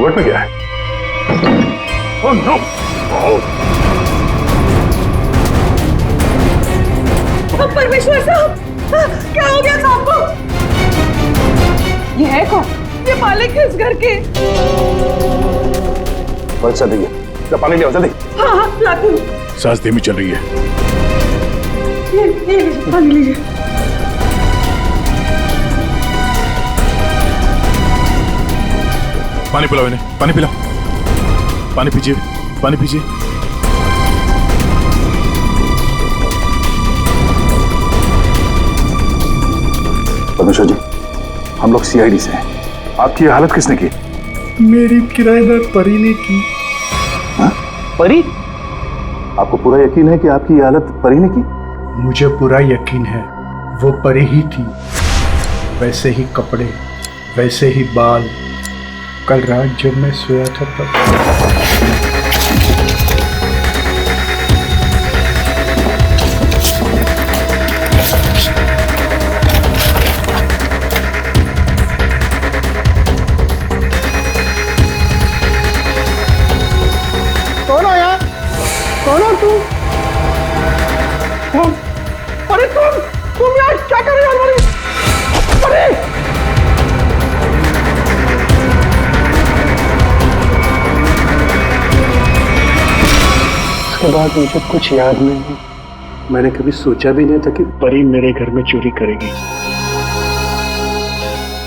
Yogurt में क्या है? Oh no! परमेश्वर साहब, क्या हो गया साहब को? ये है कौन? ये मालिक है इस घर के। बच्चा दी है, पानी ले जल्दी। हाँ हाँ लाती हूँ। सांस धीमी चल रही है। ये लीजिए, पानी लीजिए। पानी पिलाओ इन्हें, पानी पिलाओ। पानी पीजिए, पानी पीजिए। परमेश्वर जी, हम लोग सीआईडी से हैं। आपकी ये हालत किसने की? मेरी किराएदार परी ने की। हाँ? परी? आपको पूरा यकीन है कि आपकी ये हालत परी ने की? मुझे पूरा यकीन है, वो परी ही थी। वैसे ही कपड़े, वैसे ही बाल। कल रात जब मैं सोया था तब। कौन हो तू? कौन? अरे तुम यार क्या कर रहे हो? अरे उसके बाद मुझे कुछ याद नहीं। मैंने कभी सोचा भी नहीं था कि परी मेरे घर में चोरी करेगी।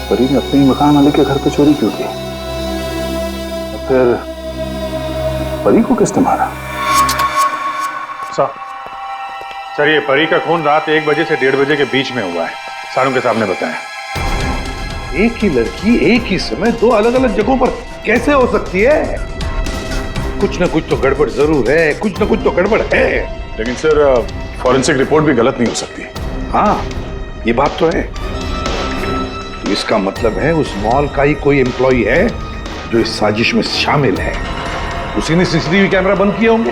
परी ने अपने ही मकान वाले के घर पे चोरी क्यों की? फिर परी को किसने मारा? सर, ये परी का खून रात 1 बजे से 1:30 बजे के बीच में हुआ है। सारों के सामने बताया। एक ही लड़की एक ही समय 2 अलग अलग जगहों पर कैसे हो सकती है? कुछ ना कुछ तो गड़बड़ जरूर है, कुछ ना कुछ तो गड़बड़ है। लेकिन सर, फॉरेंसिक रिपोर्ट भी गलत नहीं हो सकती। हाँ, ये बात तो है। इसका मतलब है उस मॉल का ही कोई एम्प्लॉई है जो इस साजिश में शामिल है। उसी ने सीसीटीवी कैमरा बंद किए होंगे।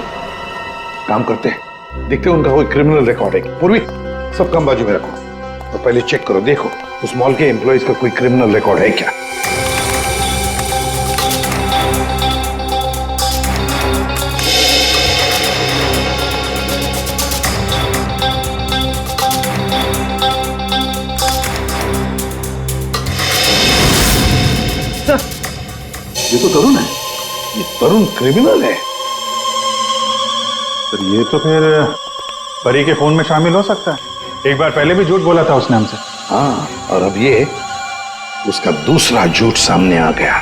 काम करते हैं, देखते हैं उनका कोई क्रिमिनल रिकॉर्ड है। पूर्वी, सब काम बाजू में रखो तो पहले चेक करो, देखो उस मॉल के एम्प्लॉइज का कोई क्रिमिनल रिकॉर्ड है क्या। ये तो तरुण है। ये तरुण क्रिमिनल है? सर, ये तो फिर परी के खून में शामिल हो सकता है। एक बार पहले भी झूठ बोला था उसने हमसे। हाँ, और अब ये उसका दूसरा झूठ सामने आ गया।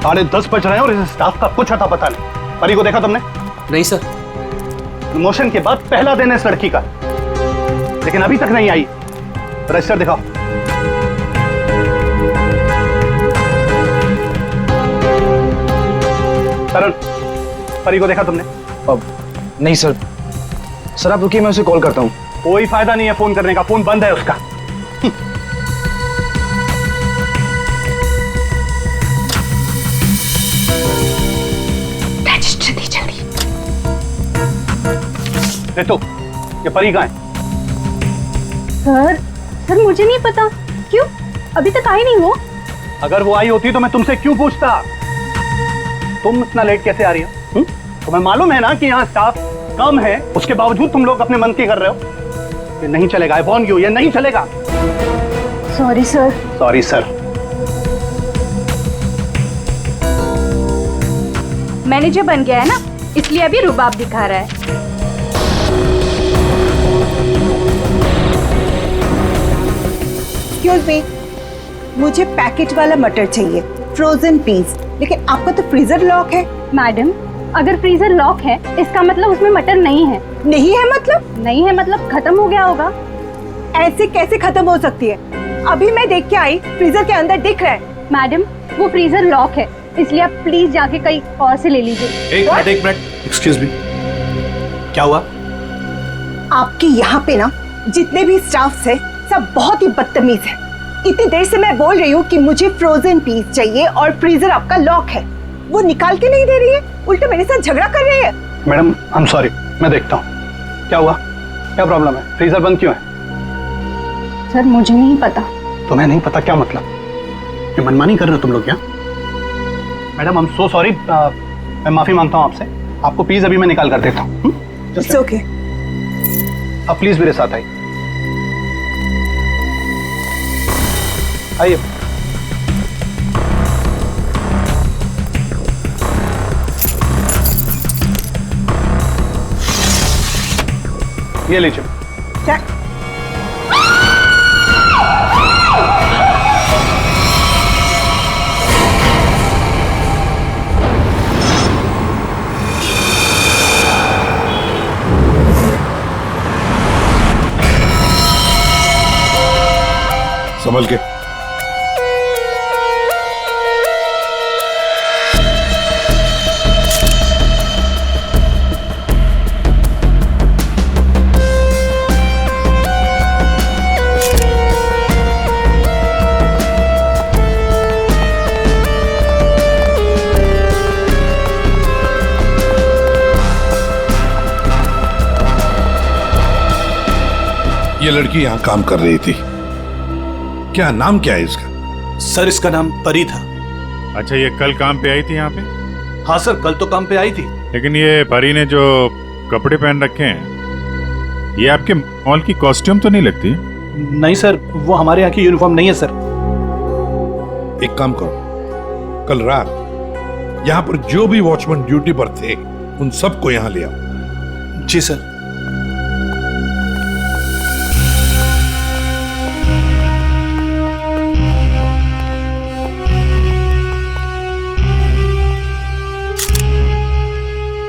साढ़े 10 बज रहे हैं और इस स्टाफ का कुछ अता पता नहीं। परी को देखा तुमने? नहीं सर। प्रमोशन के बाद पहला दिन है इस लड़की का, लेकिन अभी तक नहीं आई। रजिस्टर दिखाओ। तरुण, परी को देखा तुमने? नहीं सर। सर आप रुकिए, मैं उसे कॉल करता हूँ। कोई फायदा नहीं है फोन करने का, फोन बंद है उसका। रजिस्टर दी जल्दी। तो ये परी कहाँ है? सर मुझे नहीं पता। क्यों? अभी तक आई नहीं वो। अगर वो आई होती तो मैं तुमसे क्यों पूछता? तुम इतना लेट कैसे आ रही हो? तुम्हें मालूम है ना कि यहाँ स्टाफ कम है, उसके बावजूद तुम लोग अपने मन की कर रहे हो। ये नहीं चलेगा। आई वॉर्न यू, ये नहीं चलेगा। Sorry sir. Sorry sir. Manager बन गया है ना, इसलिए अभी रुबाब दिखा रहा है। एक्सक्यूज मी, मुझे पैकेट वाला मटर चाहिए, फ्रोजन पीस। लेकिन आपका तो फ्रीजर लॉक है। मैडम, अगर फ्रीजर लॉक है इसका मतलब उसमें मटर नहीं है। नहीं है मतलब? नहीं है मतलब खत्म हो गया होगा। ऐसे कैसे खत्म हो सकती है? अभी मैं देख के आई, फ्रीजर के अंदर दिख रहा है। मैडम, वो फ्रीजर लॉक है, इसलिए आप प्लीज जाके कहीं और से ले लीजिए। एक मिनट। एक्सक्यूज मी, क्या हुआ? आपके यहाँ पे ना जितने भी स्टाफ है सब बहुत ही बदतमीज है। इतनी देर से मैं बोल रही हूँ कि मुझे फ्रोजन पीस चाहिए और फ्रीजर आपका लॉक है, वो निकाल के नहीं दे रही है, उल्टे मेरे साथ झगड़ा कर रही है। मैडम आई एम सॉरी, मैं देखता हूँ क्या हुआ, क्या प्रॉब्लम है, फ्रीजर बंद क्यों है? सर मुझे नहीं पता। तुम्हें नहीं पता क्या मतलब? ये मनमानी कर रहे हो तुम लोग क्या? Madam I am so sorry, मैं माफी मांगता हूँ आपसे। आपको प्लीज अभी मैं निकाल कर देता हूँ। It's okay. अब प्लीज मेरे साथ आइए। आइए। ये लीजिए। क्या? संभल के। ये लड़की यहां काम कर रही थी, क्या नाम क्या है इसका? सर इसका नाम परी था। अच्छा, ये कल काम पे आई थी यहाँ पे? हाँ सर, कल तो काम पे आई थी। लेकिन ये परी ने जो कपड़े पहन रखे हैं, ये आपके मॉल की कॉस्ट्यूम तो नहीं लगती? नहीं सर, वो हमारे यहाँ की यूनिफॉर्म नहीं है सर। एक काम करो, कल रात यहां पर जो भी वॉचमैन ड्यूटी पर थे उन सबको यहां ले आओ। जी सर।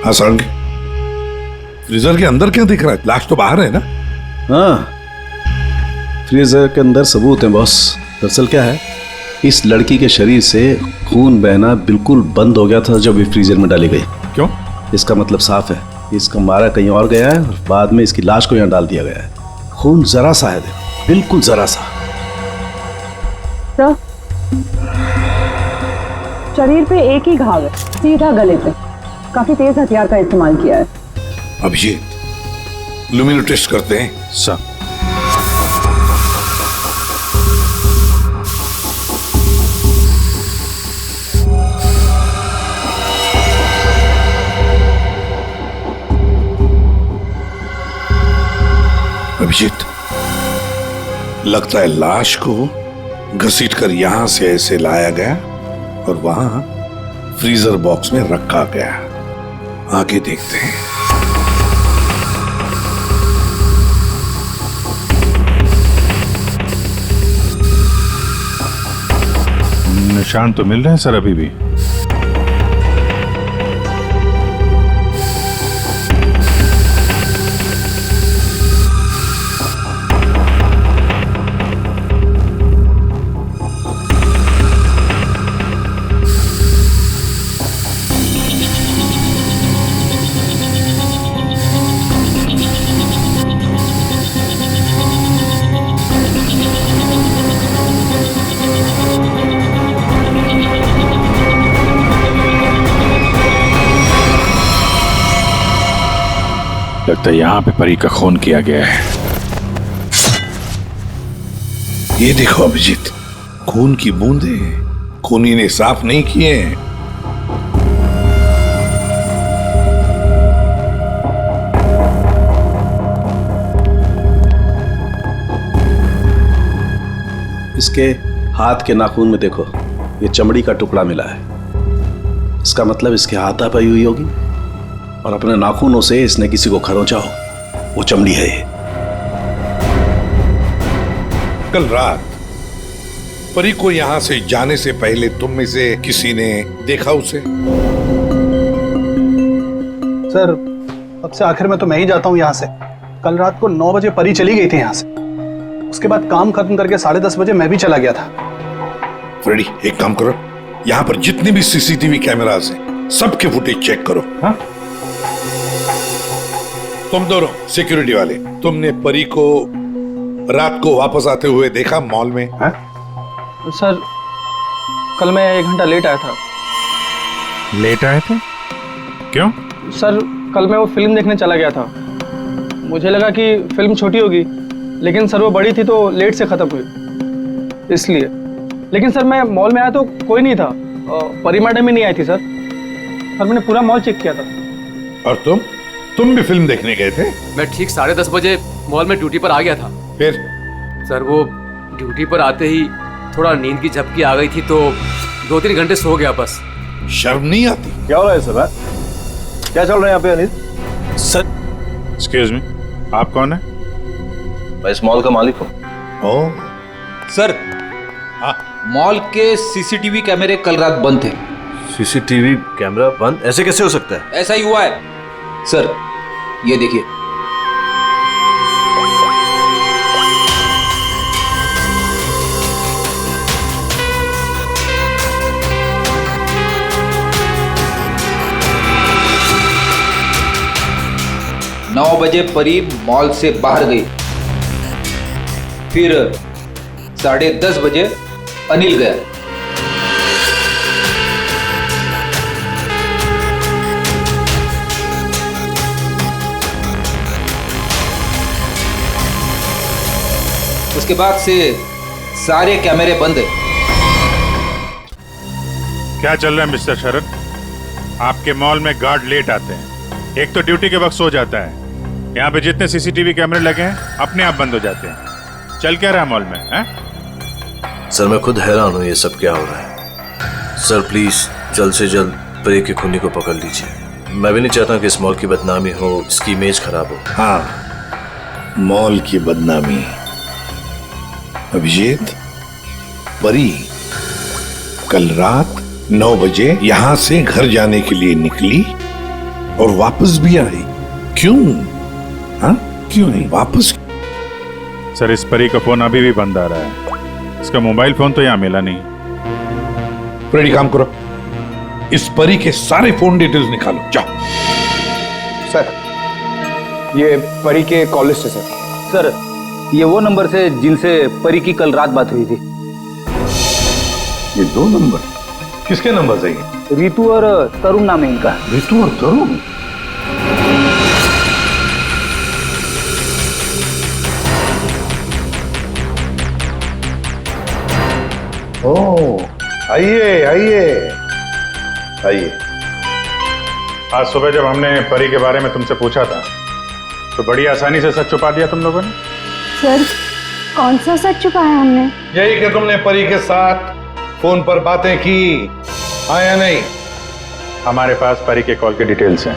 हाँ सारंगी, फ्रीजर के अंदर क्या दिख रहा है? लाश तो बाहर है ना? हाँ, फ्रीजर के अंदर सबूत है बॉस। दरअसल क्या है, इस लड़की के शरीर से खून बहना बिल्कुल बंद हो गया था जब ये फ्रीजर में डाली गई। क्यों? इसका मतलब साफ है, इसका मारा कहीं और गया है और बाद में इसकी लाश को यहाँ डाल दिया गया है। खून जरा सा है, बिल्कुल जरा सा। सर, शरीर पे एक ही घाव है, सीधा गले पे। काफी तेज हथियार का इस्तेमाल किया है। अभिजीत, लुमिनो टेस्ट करते हैं। सर। अभिजीत, लगता है लाश को घसीटकर यहां से ऐसे लाया गया और वहां फ्रीजर बॉक्स में रखा गया। आगे देखते हैं। निशान तो मिल रहे हैं सर अभी भी। लगता है यहाँ पे परी का खून किया गया है। ये देखो अभिजीत, खून की बूंदें खूनी ने साफ नहीं किए हैं। इसके हाथ के नाखून में देखो, ये चमड़ी का टुकड़ा मिला है। इसका मतलब इसके हाथापाई हुई होगी और अपने नाखूनों से इसने किसी को खरोंचा हो, वो चमड़ी है ये। कल रात परी को यहां से जाने से पहले तुम में से किसी ने देखा उसे? सर, अब से आखिर में तो मैं ही जाता हूँ यहाँ से। कल रात को 9 बजे परी चली गई थी यहाँ से। उसके बाद काम खत्म करके 10:30 बजे मैं भी चला गया था। फ्रेडी, एक काम करो, यहाँ पर जितने भी सीसीटीवी कैमरास हैं सबके फुटेज चेक करो। हाँ? तुम दोनों सिक्योरिटी वाले, तुमने परी को रात को वापस आते हुए देखा मॉल में? सर, कल मैं 1 घंटा लेट आया था। लेट आए थे? क्यों? सर कल मैं वो फिल्म देखने चला गया था। मुझे लगा कि फिल्म छोटी होगी, लेकिन सर वो बड़ी थी तो लेट से ख़त्म हुई, इसलिए। लेकिन सर मैं मॉल में आया तो कोई नहीं था, परी मैडम ही नहीं आई थी सर। मैंने पूरा मॉल चेक किया था। और तुम भी फिल्म देखने गए थे? मैं ठीक 10:30 बजे मॉल में ड्यूटी पर आ गया था। फिर? सर वो ड्यूटी पर आते ही थोड़ा नींद की झपकी आ गई थी तो 2-3 घंटे सो गया बस। शर्म नहीं आती? क्या हो रहा है सर? क्या चल रहा है यहाँ पे अनिल? सर एक्सक्यूज मी, आप कौन है? मैं इस मॉल का मालिक हूँ। ओ, सर मॉल के सीसीटीवी कैमरे कल रात बंद थे। सीसीटीवी कैमरा बंद ऐसे कैसे हो सकता है? ऐसा ही हुआ है सर, ये देखिए। नौ बजे परी मॉल से बाहर गई, फिर 10:30 बजे अनिल गया। उसके बाद से सारे कैमरे बंद है। क्या चल रहा है मिस्टर शरद? आपके मॉल में गार्ड लेट आते हैं, एक तो ड्यूटी के वक्त सो जाता है, यहाँ पे जितने सीसीटीवी कैमरे लगे हैं अपने आप बंद हो जाते हैं। चल क्या रहा है मॉल में है? सर मैं खुद हैरान हूँ ये सब क्या हो रहा है। सर प्लीज जल्द से जल्द परी की खूनी को पकड़ लीजिए। मैं भी नहीं चाहता कि इस मॉल की बदनामी हो, इसकी इमेज खराब हो। हाँ, मॉल की बदनामी। अभिजीत, परी कल रात 9 बजे यहां से घर जाने के लिए निकली और वापस भी आई। क्यों? हाँ, क्यों नहीं वापस? सर इस परी का फोन अभी भी बंद आ रहा है, इसका मोबाइल फोन तो यहाँ मिला नहीं। फ्रेडी काम करो, इस परी के सारे फोन डिटेल्स निकालो, जाओ। सर ये परी के कॉल लिस्ट है सर। सर ये वो नंबर से जिनसे परी की कल रात बात हुई थी। ये 2 नंबर किसके नंबर है? रितु और तरुण नाम है इनका। रितु और तरुण? ओह, आइए आइए आइए। आज सुबह जब हमने परी के बारे में तुमसे पूछा था तो बड़ी आसानी से सच छुपा दिया तुम लोगों ने। सर कौन सा सच छुपाया हमने? यही कि तुमने परी के साथ फोन पर बातें की, हाँ या नहीं? हमारे पास परी के कॉल के डिटेल्स हैं।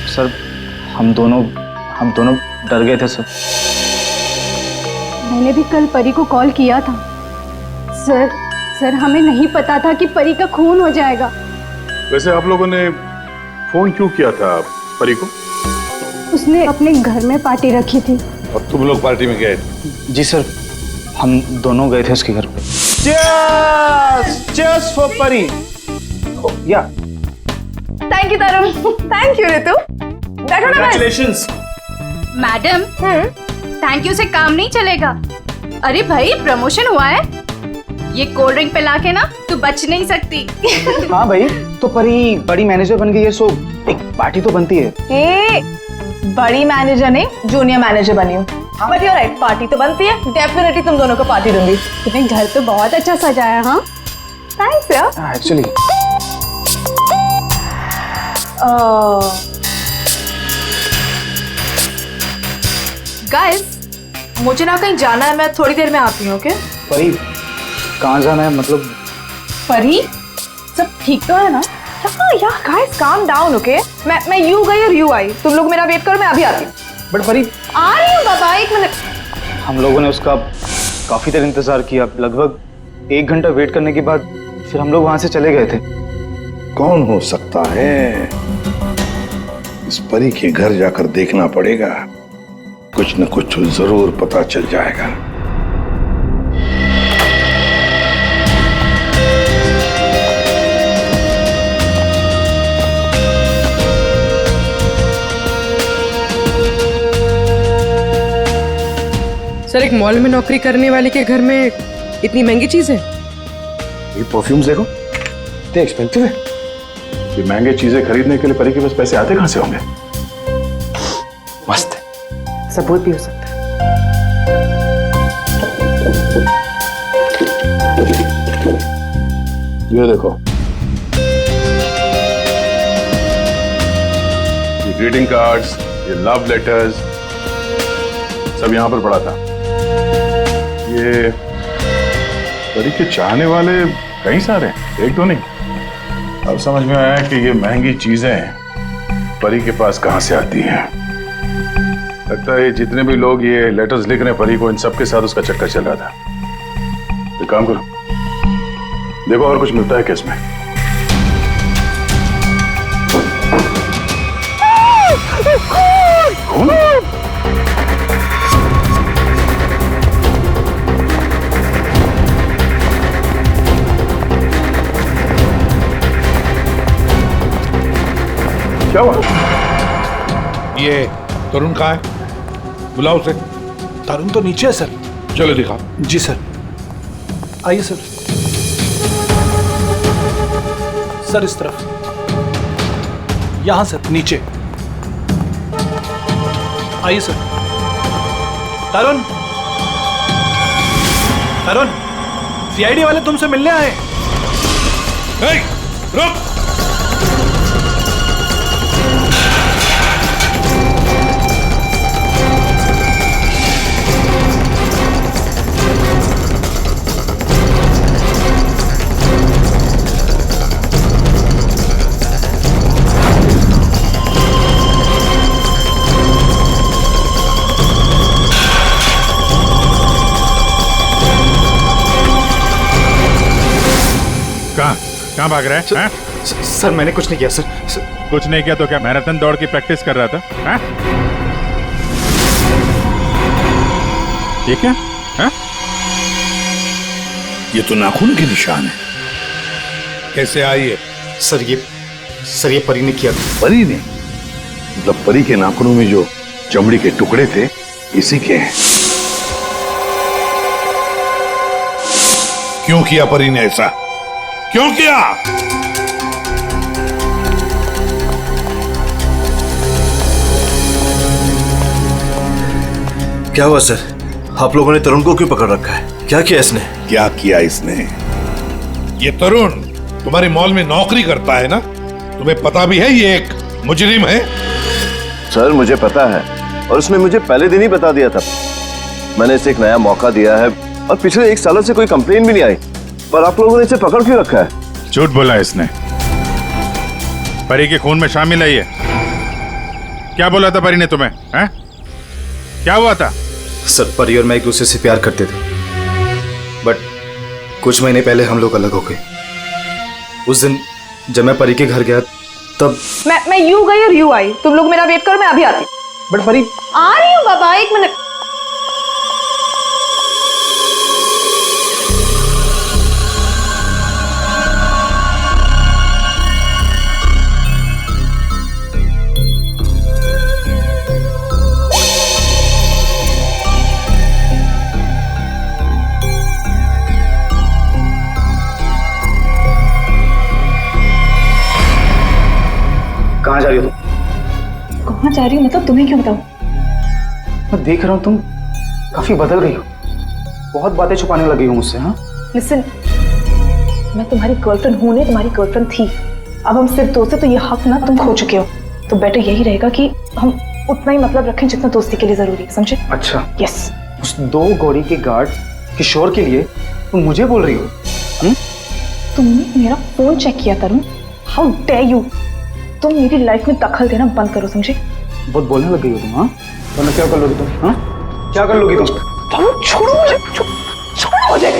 सर हम दोनों डर गए थे सर। मैंने भी कल परी को कॉल किया था। सर हमें नहीं पता था कि परी का खून हो जाएगा। वैसे आप लोगों ने फोन क्यों किया था परी को? उसने अपने घर में पार्टी रखी थी। और तुम लोग पार्टी में गए? जी सर, हम दोनों गए थे उसके घर पे। Cheers for परी। या thank you Tarun, thank you Ritu. बैठो ना बस। मैडम थैंक यू से काम नहीं चलेगा। अरे भाई प्रमोशन हुआ है, ये कोल्ड ड्रिंक पिला के ना तू बच नहीं सकती। हाँ भाई, तो परी बड़ी मैनेजर बन गई है, सो एक पार्टी तो बनती है। ए, बड़ी मैनेजर नहीं जूनियर मैनेजर बनी हूँ, बट यू राइट, पार्टी तो बनती है। डेफिनेटली तुम दोनों को पार्टी दूंगी। तुम्हें घर तो बहुत अच्छा सजाया। हाँ थैंक्स यार। एक्चुअली गाइस मुझे ना कहीं जाना है, मैं थोड़ी देर में आती हूँ। ओके परी कहाँ जाना है? मतलब परी सब ठीक तो है ना? या गाइस काम डाउन। ओके मैं यू गई और यू आई, तुम लोग मेरा वेट करो, मैं अभी आती हूँ। बट परी आ रही हूँ बाबा, 1 मिनट। हम लोगों ने उसका काफी देर इंतजार किया, लगभग 1 घंटा वेट करने के बाद फिर हम लोग वहां से चले गए थे। कौन हो सकता है? इस परी के घर जाकर देखना पड़ेगा, कुछ न कुछ जरूर पता चल जाएगा। सर एक मॉल में नौकरी करने वाले के घर में इतनी महंगी चीज है? ये परफ्यूम्स देखो, इतने एक्सपेंसिव है? ये महंगे चीजें खरीदने के लिए परी के पास पैसे आते कहां से होंगे? मस्त है। सबूत भी हो सकता है। ये देखो, ये ग्रीटिंग कार्ड्स, ये लव लेटर्स सब यहां पर पड़ा था। ये परी के चाहने वाले कई सारे हैं, एक तो नहीं। अब समझ में आया कि ये महंगी चीजें परी के पास कहां से आती हैं। लगता है जितने भी लोग ये लेटर्स लिख रहे हैं परी को, इन सबके साथ उसका चक्कर चल रहा था। एक काम करो, देखो और कुछ मिलता है क्या इसमें। क्या हुआ? ये तरुण कहाँ है? बुलाओ उसे। तरुण तो नीचे है सर। चलो दिखा। जी सर, आइए सर। सर इस तरफ, यहां सर, नीचे आइए सर। तरुण, तरुण, सीआईडी वाले तुमसे मिलने आए। रुक। कहाँ भाग रहा है? सर मैंने कुछ नहीं किया सर। कुछ नहीं किया तो क्या मैराथन दौड़ की प्रैक्टिस कर रहा था? हाँ? ये क्या? हाँ? ये तो नाखून के निशान है। कैसे आइए? सर ये परी ने किया। परी ने? मतलब परी के नाखूनों में जो चमड़ी के टुकड़े थे इसी के हैं। क्यों किया परी ने ऐसा? क्यों किया? क्या हुआ सर? आप लोगों ने तरुण को क्यों पकड़ रखा है? क्या किया इसने? क्या किया इसने? ये तरुण तुम्हारे मॉल में नौकरी करता है ना? तुम्हें पता भी है ये एक मुजरिम है? सर मुझे पता है, और उसने मुझे पहले दिन ही बता दिया था। मैंने इसे एक नया मौका दिया है और पिछले 1 साल से कोई कंप्लेन भी नहीं आई, पर आप लोगों ने इसे पकड़ क्यों रखा है? झूठ बोला इसने। परी के खून में शामिल है ये। क्या बोला था परी ने तुम्हें? हैं? क्या हुआ था? सर परी और मैं एक दूसरे से प्यार करते थे, बट कुछ महीने पहले हम लोग अलग हो गए। उस दिन जब मैं परी के घर गया तब मैं यू गई और यू आई। तुम लोग मेरा वेट करो, मैं अभी आती हूँ। बट परी, आ रही हूँ बाबा, 1 मिनट। कहाँ जा रही हो तुम? कहाँ जा रही हूँ मतलब? तुम्हें क्यों बताऊँ? मैं देख रहा हूँ तुम काफी बदल गई हो, बहुत बातें छुपाने लगी हो मुझसे। हाँ लिसन, मैं तुम्हारी गर्लफ्रेंड हूँ, नहीं तुम्हारी गर्लफ्रेंड थी। अब हम सिर्फ दोस्त हैं, तो ये हक ना तुम खो चुके हो। तो बेटर यही रहेगा कि हम उतना ही मतलब रखें जितना दोस्ती के लिए जरूरी है, समझे? अच्छा, यस। उस 2 गौड़ी के गार्ड किशोर के लिए तुम मुझे बोल रही हो? तुमने मेरा फोन चेक किया तरुण, हाउ डेयर यू। तुम मेरी लाइफ में दखल देना बंद करो, समझे? बहुत बोलने लग गई हो तुम। हाँ, वरना क्या कर लोगी तुम? हाँ, क्या कर लोगी तुम? छोड़ो मुझे, छोड़ो मुझे।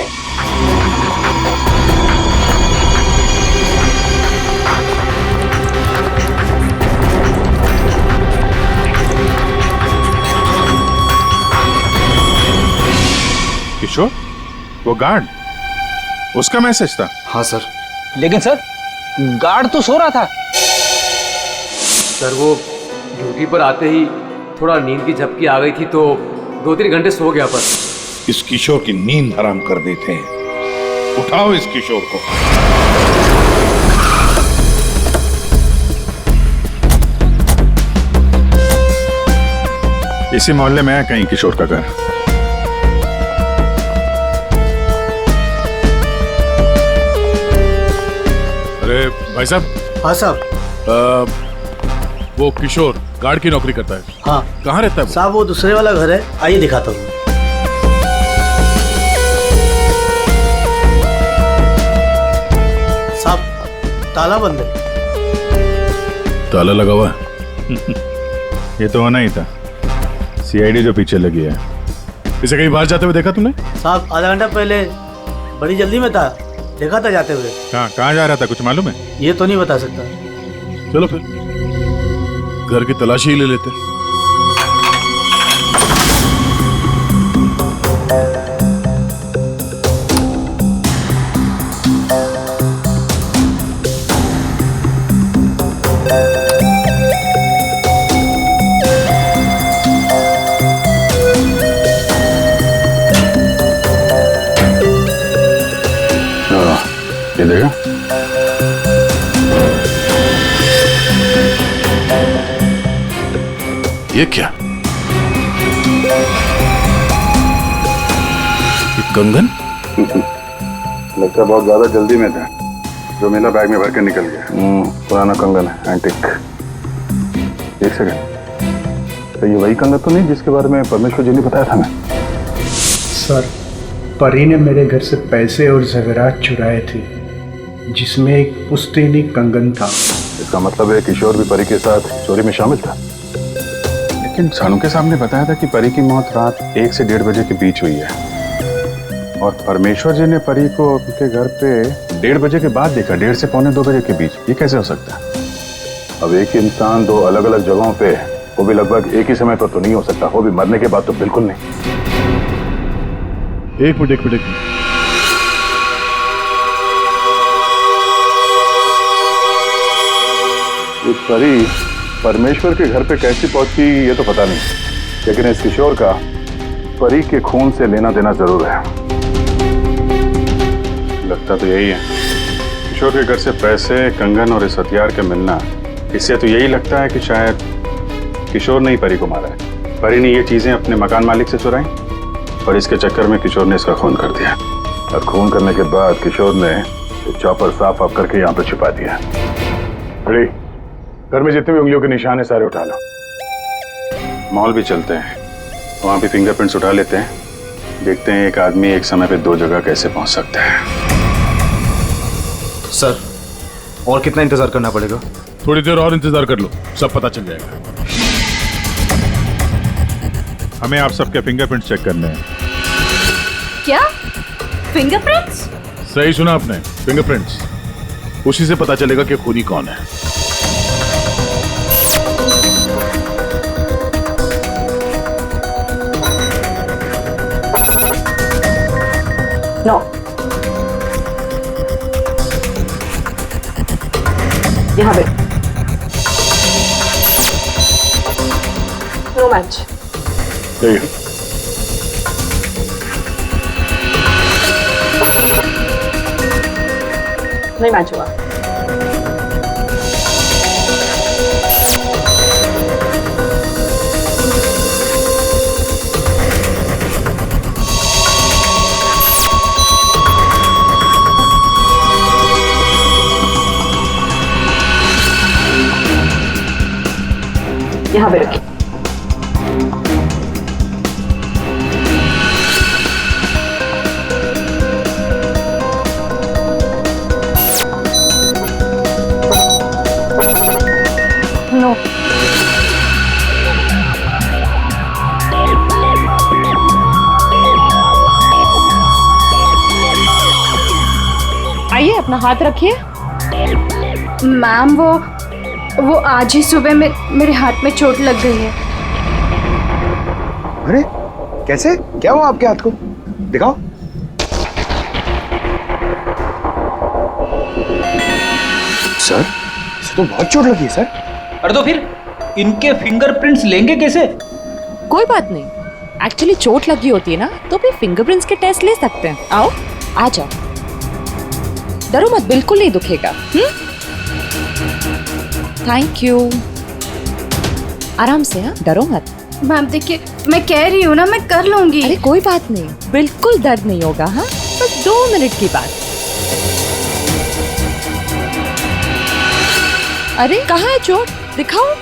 किशोर, वो गार्ड, उसका मैसेज था? हाँ सर। लेकिन सर गार्ड तो सो रहा था। सर वो ड्यूटी पर आते ही थोड़ा नींद की झपकी आ गई थी तो 2-3 घंटे सो गया। पर इस किशोर की नींद हराम कर देते हैं। उठाओ इस किशोर को। इसी मोहल्ले में है कहीं किशोर का घर। अरे भाई साहब। हाँ साहब। वो किशोर गार्ड की नौकरी करता है। हाँ। कहाँ रहता है साहब वो दूसरे वाला घर है, आइए दिखाता हूँ। साहब ताला बंद है। ताला लगा हुआ है। ये तो होना ही था, सीआईडी जो पीछे लगी है। इसे कहीं बाहर जाते हुए देखा तुमने? साहब आधा घंटा पहले बड़ी जल्दी में था, देखा था जाते हुए। कहाँ जा रहा था, कुछ मालूम है? ये तो नहीं बता सकता। चलो फिर घर की तलाशी ही ले लेते। ये देखा? ये क्या? ये कंगन? लगता है बहुत ज्यादा जल्दी में था, जो मेरा बैग में भर के निकल गया। पुराना कंगन है, एंटिक। एक सेकंड, तो ये वही कंगन तो नहीं जिसके बारे में परमेश्वर जी ने बताया था हमें? सर, परी ने मेरे घर से पैसे और ज़ेवरात चुराए थे, जिसमें एक पुश्तैनी कंगन था। इसका मतलब है किशोर भी परी के साथ चोरी में शामिल था। लेकिन सानू के साहब ने बताया था कि परी की मौत रात 1 से 1:30 बजे के बीच हुई है, और परमेश्वर जी ने परी को उनके घर पे 1:30 बजे के बाद देखा, 1:30 से 1:45 बजे के बीच। ये कैसे हो सकता है? अब एक ही इंसान दो अलग अलग जगहों पे, वो भी लगभग एक ही समय पर तो नहीं हो सकता, वो भी मरने के बाद तो बिल्कुल नहीं। एक मिनट। परी परमेश्वर के घर पे कैसी पहुंची ये तो पता नहीं, लेकिन इस किशोर का परी के खून से लेना देना जरूर है। लगता तो यही है, किशोर के घर से पैसे, कंगन और इस हथियार के मिलना, इससे तो यही लगता है कि शायद किशोर ने ही परी को मारा है। परी ने ये चीजें अपने मकान मालिक से चुराई और इसके चक्कर में किशोर ने इसका खून कर दिया, और खून करने के बाद किशोर ने चॉपर साफ ऑफ करके यहाँ पे छिपा दिया। अरे घर में जितने भी उंगलियों के निशान है सारे उठा लो। मॉल भी चलते हैं, वहां भी फिंगरप्रिंट्स उठा लेते हैं, देखते हैं एक आदमी एक समय पे 2 जगह कैसे पहुंच सकता है। सर और कितना इंतजार करना पड़ेगा? थोड़ी देर और इंतजार कर लो, सब पता चल जाएगा। हमें आप सबके फिंगरप्रिंट चेक करने हैं। क्या फिंगरप्रिंट्स? सही सुना आपने, फिंगरप्रिंट्स। उसी से पता चलेगा कि खूनी कौन है। नो, यहाँ पे नो मैच। नहीं मैच हुआ। यहाँ पे रखिए। नो, आइए अपना हाथ रखिए। मैम वो आज ही सुबह में मेरे हाथ में चोट लग गई है। अरे कैसे, क्या हुआ आपके हाथ को? दिखाओ। सर इसे तो बहुत चोट लगी है सर। अरे तो फिर इनके फिंगरप्रिंट्स लेंगे कैसे? कोई बात नहीं, एक्चुअली चोट लगी होती है ना तो फिर फिंगरप्रिंट्स के टेस्ट ले सकते हैं। आओ आ जाओ, डरो मत, बिल्कुल नहीं दुखेगा। थैंक यू, आराम से, हाँ डरो मत। मैम देखिए, मैं कह रही हूँ ना, मैं कर लूंगी। अरे कोई बात नहीं, बिल्कुल दर्द नहीं होगा। हाँ, बस 2 मिनट की बात। अरे कहाँ है चोट, दिखाओ।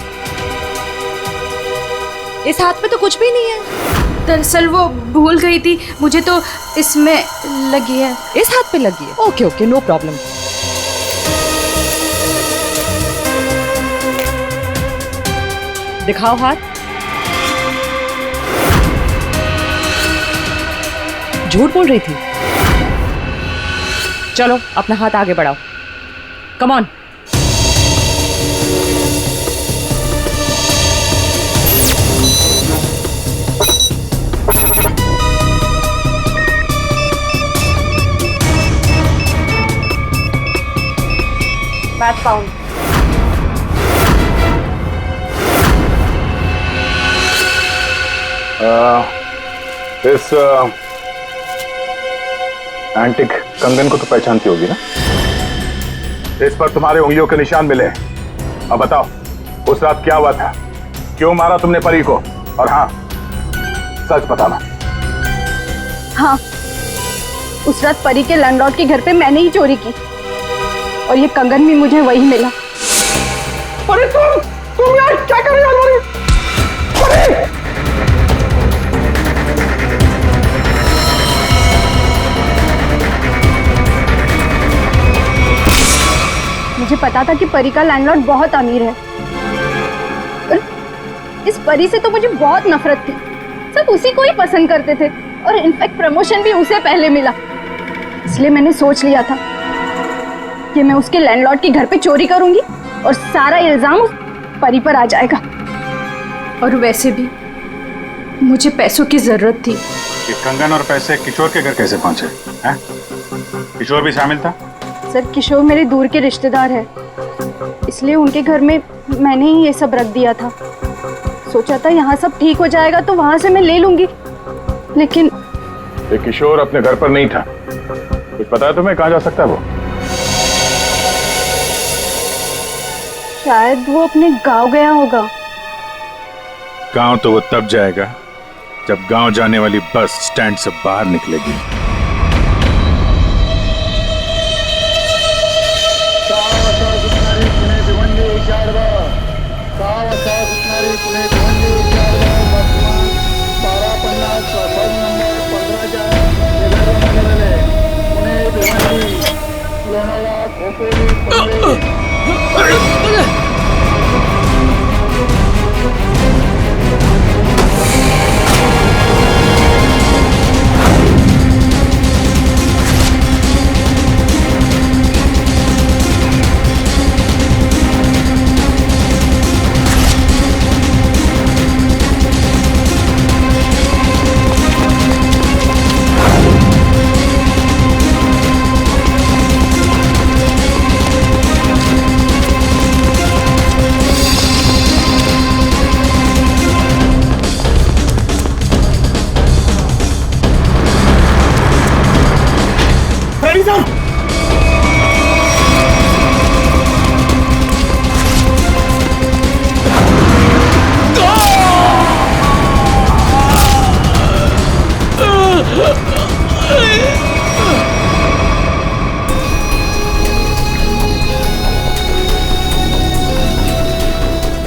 इस हाथ पे तो कुछ भी नहीं है। दरअसल वो भूल गई थी, मुझे तो इसमें लगी है। इस हाथ पे लगी है? Okay okay, no problem. दिखाओ हाथ। झूठ बोल रही थी। चलो अपना हाथ आगे बढ़ाओ, कम ऑन। Back pound. इस एंटिक कंगन को तो पहचानती होगी ना? इस पर तुम्हारे उंगलियों के निशान मिले। अब बताओ, उस रात क्या हुआ था? क्यों मारा तुमने परी को? और हाँ, सच बताना। हाँ, उस रात परी के लैंडलॉर्ड के घर पे मैंने ही चोरी की और ये कंगन भी मुझे वही मिला। अरे तुम यार क्या कर रही हो हमारी? मुझे पता था कि परी का लैंडलॉर्ड बहुत अमीर है। और इस परी से तो मुझे बहुत नफरत थी। सब उसी को ही पसंद करते थे और इनफैक्ट प्रमोशन भी उसे पहले मिला। इसलिए मैंने सोच लिया था कि मैं उसके लैंडलॉर्ड के घर पे चोरी करूंगी और सारा इल्जाम उस परी पर आ जाएगा। और वैसे भी मुझे पैसों की जरूरत थी। ये कंगन और पैसे किशोर के घर कैसे पहुंचे हैं? किशोर भी शामिल था? सर, किशोर मेरे दूर के रिश्तेदार है, इसलिए उनके घर में मैंने ही ये सब रख दिया था। सोचा था यहाँ सब ठीक हो जाएगा तो वहां से मैं ले लूंगी, लेकिन ये किशोर अपने घर पर नहीं था। कुछ पता है तुम्हें कहाँ जा सकता है वो? शायद वो अपने गांव गया होगा। गांव तो वो तब जाएगा जब गांव जाने वाली बस स्टैंड से बाहर निकलेगी।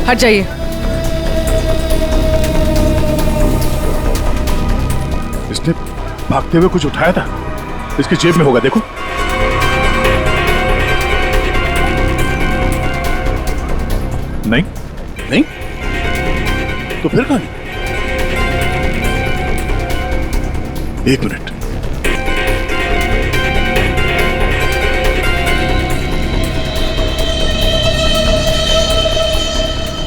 हट जाइए। इसने भागते हुए कुछ उठाया था, इसकी जेब में होगा, देखो। नहीं नहीं, तो फिर कहां? एक मिनट,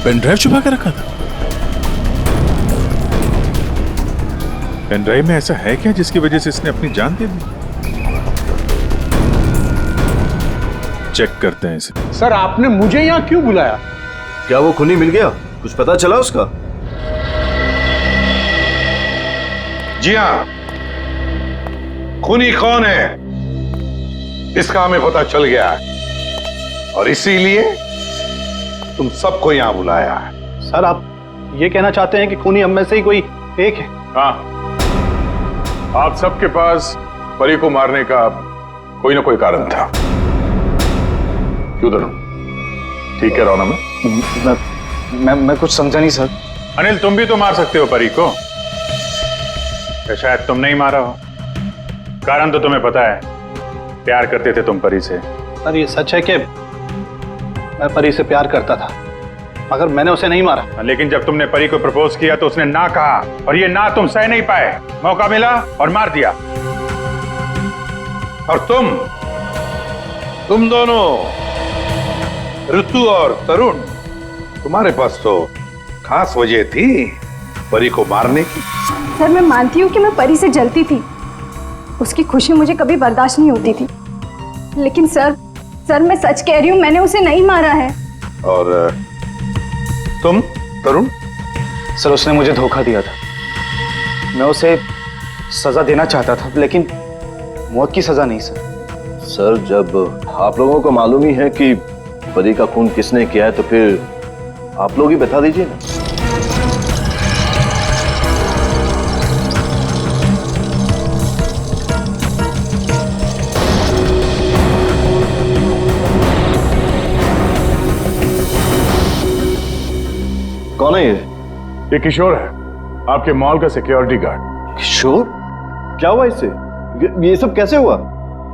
पेन ड्राइव छुपा के रखा था। पेन ड्राइव में ऐसा है क्या जिसकी वजह से इसने अपनी जान दे दी? चेक करते हैं इसे। सर, आपने मुझे यहाँ क्यों बुलाया? क्या वो खूनी मिल गया? कुछ पता चला उसका? जी हाँ, खूनी कौन है इसका हमें पता चल गया है और इसीलिए तुम सबको यहां बुलाया है। सर, आप ये कहना चाहते हैं कि खूनी हम में से ही कोई एक है? हाँ, आप सबके पास परी को मारने का कोई ना कोई कारण था। क्यों तरुण, ठीक कह रहा हूं ना मैं कुछ समझा नहीं सर। अनिल, तुम भी तो मार सकते हो परी को, या शायद तुम नहीं मारा हो। कारण तो तुम्हें पता है, प्यार करते थे तुम परी से। सर ये सच है कि मैं परी से प्यार करता था, मगर मैंने उसे नहीं मारा। लेकिन जब तुमने परी को प्रपोज किया तो उसने ना कहा, और ये ना तुम सह नहीं पाए। मौका मिला और मार दिया। और तुम दोनों, ऋतु और तरुण, तुम्हारे पास तो खास वजह थी परी को मारने की। सर मैं मानती हूँ कि मैं परी से जलती थी, उसकी खुशी मुझे कभी बर्दाश्त नहीं होती थी, लेकिन सर मैं सच कह रही हूँ, मैंने उसे नहीं मारा है। और तुम तरुण? सर उसने मुझे धोखा दिया था। मैं उसे सजा देना चाहता था, लेकिन मौत की सजा नहीं सर। सर जब आप लोगों को मालूम ही है कि परी का खून किसने किया है, तो फिर आप लोग ही बता दीजिए ना। कौन है ये किशोर है, आपके मॉल का सिक्योरिटी गार्ड। किशोर? क्या हुआ इससे? ये सब कैसे हुआ?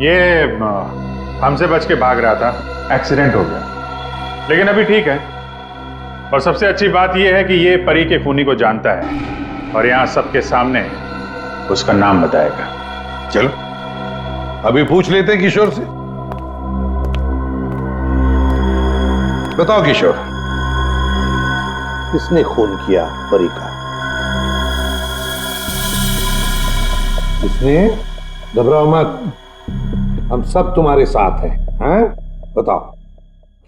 ये हमसे बच के भाग रहा था, एक्सीडेंट हो गया, लेकिन अभी ठीक है। और सबसे अच्छी बात यह है कि ये परी के खूनी को जानता है और यहाँ सबके सामने उसका नाम बताएगा। चलो अभी पूछ लेते हैं किशोर से। बताओ किशोर, किसने खून किया परी का? किसने? घबराओ मत, हम सब तुम्हारे साथ हैं। हैं? बताओ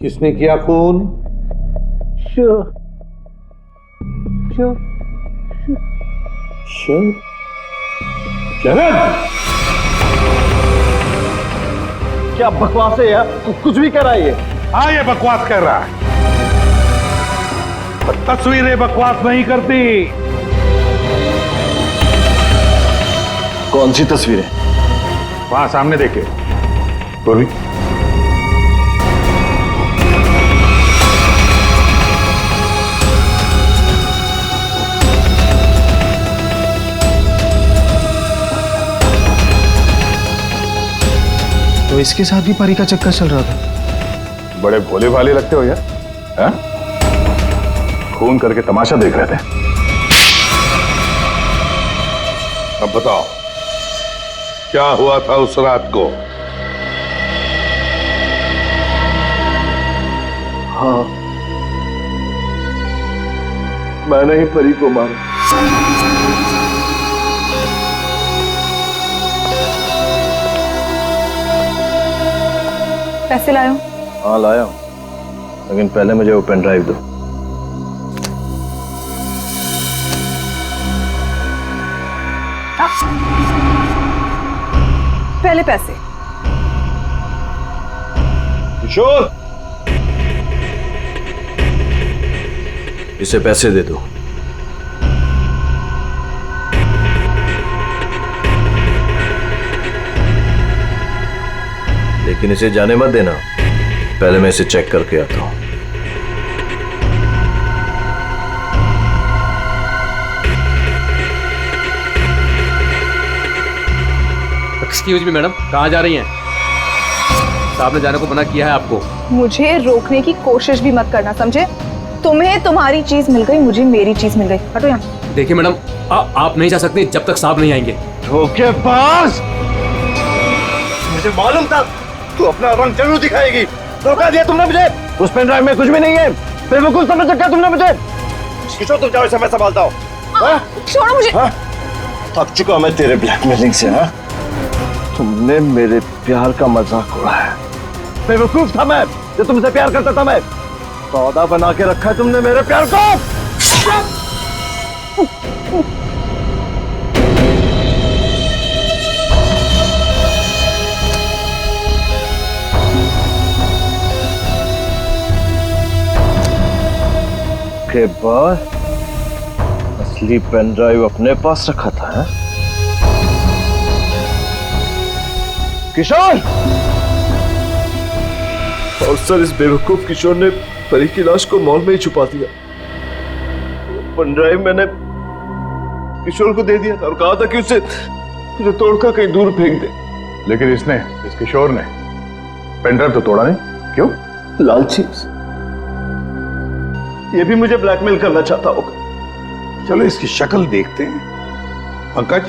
किसने किया खून? शरद, क्या बकवास है यार? कुछ भी कर रहा है ये। हाँ ये बकवास कर रहा है, पर तस्वीरें बकवास नहीं करती। कौन सी तस्वीरें? वहां सामने देखे पूर्वी। तो इसके साथ भी परी का चक्कर चल रहा था। बड़े भोले भाले लगते हो यार, हैं? खून करके तमाशा देख रहे थे। अब बताओ क्या हुआ था उस रात को? हाँ, मैंने ही परी को मारा। पैसे लाया? हाँ लाया हूं, लेकिन पहले मुझे वो पेन ड्राइव दो। पहले पैसे। किशोर, इसे पैसे दे दो। लेकिन इसे जाने मत देना, पहले मैं इसे चेक करके आता हूं। एक्सक्यूज मी मैडम, कहाँ जा रही हैं? साहब ने जाने को मना किया है आपको। मुझे रोकने की कोशिश भी मत करना, समझे? तुम्हें तुम्हारी चीज मिल गई, मुझे मेरी चीज मिल गई। हटो यहाँ। देखिए मैडम, आप नहीं जा सकती जब तक साहब नहीं आएंगे। धोखेबाज! मुझे मालूम था तू अपना रंग जरूर दिखाएगी। धोखा दिया तुमने मुझे। उस पेन ड्राइव में कुछ भी नहीं है। बेवकूफ समझ रखा तुमने मुझे। किशोर तुम जाओ, इसे मैं संभालता हूँ। छोड़ो मुझे। थक चुका मैं तेरे ब्लैकमेलिंग से। हाँ, तुमने मेरे प्यार का मजाक उड़ाया। बेवकूफ था मैं, जो तुमसे प्यार करता था मैं। सौदा बना के रखा है तुमने मेरे प्यार को। के बाद असली पेन ड्राइव अपने पास रखा था, है? किशोर! और सर, इस बेवकूफ किशोर ने परी की लाश को मॉल में ही छुपा दिया। पेन ड्राइव मैंने किशोर को दे दिया था और कहा था कि उसे तोड़कर कहीं दूर फेंक दे। लेकिन इस किशोर ने पेनड्राइव तो तोड़ा नहीं, क्यों? लालची। ये भी मुझे ब्लैकमेल करना चाहता होगा। चलो इसकी शक्ल देखते हैं। पंकज,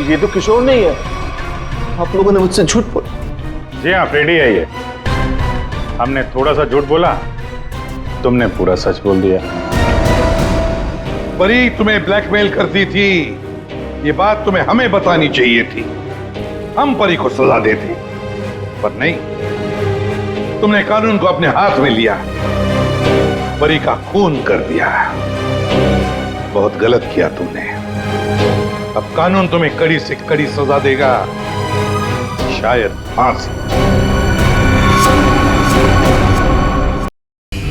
ये तो किशोर नहीं है। आप लोगों ने मुझसे झूठ बोला। जी हाँ, फ्रेडी है ये। हमने थोड़ा सा झूठ बोला, तुमने पूरा सच बोल दिया। परी तुम्हें ब्लैकमेल करती थी, ये बात तुम्हें हमें बतानी चाहिए थी। हम परी को सजा देते, पर नहीं, तुमने कानून को अपने हाथ में लिया, परी का खून कर दिया। बहुत गलत किया तुमने। अब कानून तुम्हें कड़ी से कड़ी सजा देगा, शायद फांसी।